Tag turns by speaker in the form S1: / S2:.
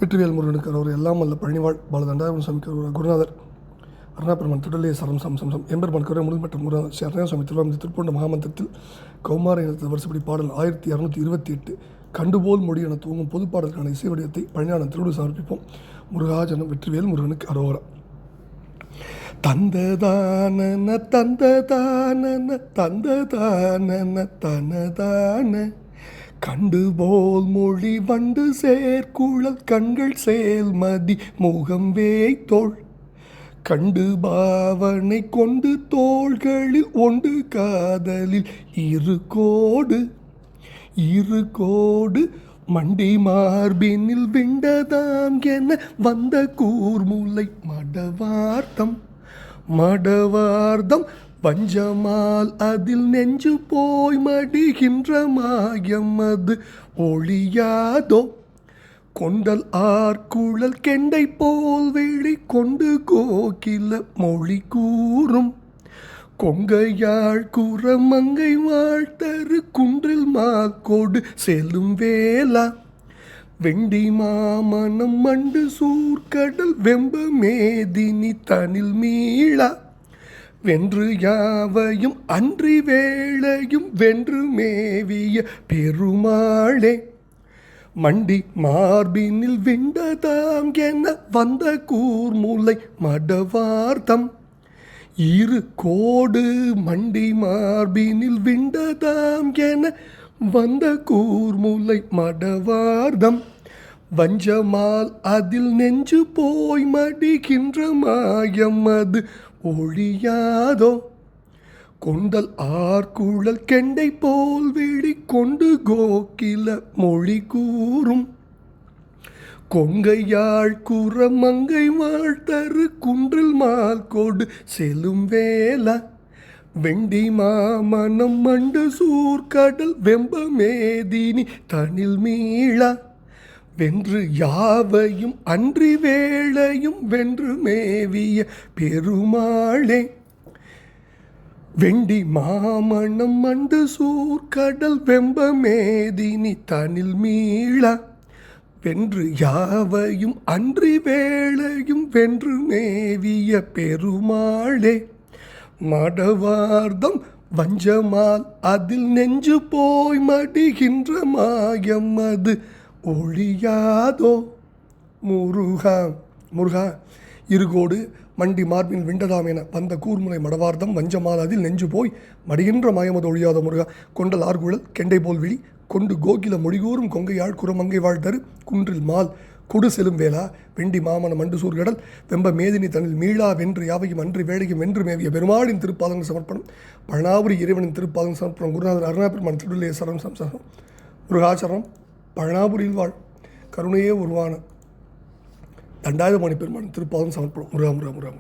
S1: வெற்றிவேல் முருகனுக்கு அவர் எல்லாம் அல்ல பழனிவாழ் பாலதண்டாயுதம் சுவாமிக்கு குருநாதர் அருணாபெருமான் திருடலே சரம் சம் சம் சம் எம்பெருமான் கரை முழுமற்ற முருகன் ஸ்ரீ அருணா சுவாமி திருவாமி திருப்பூண்ட மகாமந்திரத்தில் கௌமார இனத்து வருஷப்படி பாடல் 1228 கண்டுபோல் மொழி என தூங்கும் பொது பாடலுக்கான இசை வடிவத்தை பழனியாளன் திருவிடு சமர்ப்பிப்போம். முருகாஜனம் வெற்றிவேல் முருகனுக்கு அரோகரா. தந்ததான தந்ததான தந்ததான தனதான கண்டுபோல் மொழி வண்டு சேர்க்குழல் கண்கள் செயல்மதி முகம் வேய்த்தோள் கண்டு பாவனை கொண்டு தோள்களில் ஒன்று காதலில் இரு கோடு மண்டி மார்பினில் விண்டதாம் என வந்த கூர்முலை மடவார்த்தம் வஞ்சமால் அதில் நெஞ்சு போய் மடிகின்ற மாயம் அது ஒளியாதோ கொண்டல் ஆர்குழல் கெண்டை போல் வெளி கொண்டு கோகில மொழி கூறும் கொங்கையாழ் குரமங்கை வாழ்த்தரு குன்றில் மாக்கோடு செல்லும் வேளா வெண்டி மாமனம் மண்டு சூர்கடல் வெம்ப மேதினி தனில் மீளா வென்று யாவையும் அன்றி வேளையும் வென்று மேவிய பெருமாளே மண்டி மார்பினில் விண்டதாம் என வந்த கூர்முலை மடவார்த்தம் இரு கோடு மண்டி மார்பினில் விண்டதாம் என வந்த கூர்முலை மடவார்த்தம் வஞ்சமால் அதில் நெஞ்சு போய் மடிகின்ற மாயம் அது ஒழியாதோ கொண்டல் ஆர்குழல் கெண்டை போல் வெளி கொண்டு கோகில மொழி கூறும் கொங்கையாழ் குரமங்கை வாழ்த்தரு குன்றில் மால்கோடு செல்லும் வேளா வெண்டி மாமனம் மண்டு சூர்கடல் வெம்ப மேதினி தனில் மீளா வென்று யாவையும் அன்றி வேளையும் வென்று மேவிய பெருமாளே வெண்டி மாமணம் மண்டு சூர்கடல் வெம்ப மேதினி தனில் மீளா வென்று யாவையும் அன்றி வேளையும் வென்று மேவிய பெருமாளே மடவார்த்தம் வஞ்சமால் அதில் நெஞ்சு போய் மடிகின்ற மாயம் அது ஒழியாதோ. முருகா இருகோடு மண்டி மார்பின் விண்டதாம் என வந்த கூர்முனை மடவார்த்தம் வஞ்சமால் அதில் நெஞ்சு போய் மடிகின்ற மாயமது ஒழியாத முருகா கொண்டல் ஆர்குழல் கெண்டை போல் விழி கொண்டு கோகில மொழிகூறும் கொங்கையாழ் குரமங்கை வாழ்த்தரு குன்றில் மால் கொடு செலும் வேளா வெண்டி மாமன மண்டு சூர்கடல் வெம்ப மேதினி தனில் மீளா வென்று யாவையும் அன்றி வேளையும் வென்று மேவிய பெருமாளின் திருப்பாதங்கள் சமர்ப்பணம் பழனாபுரி இறைவனின் திருப்பாதங்கள் சமர்ப்பணம் குருநாதர் அருணாபெருமான் திருடலே சரம் சம்சம் முருகாச்சரம் பழனாபுரியில் வாழ் கருணையே உருவான தண்டாயுதபாணி பெருமான் திருப்பாதம் சமர்ப்பணம். முருகா.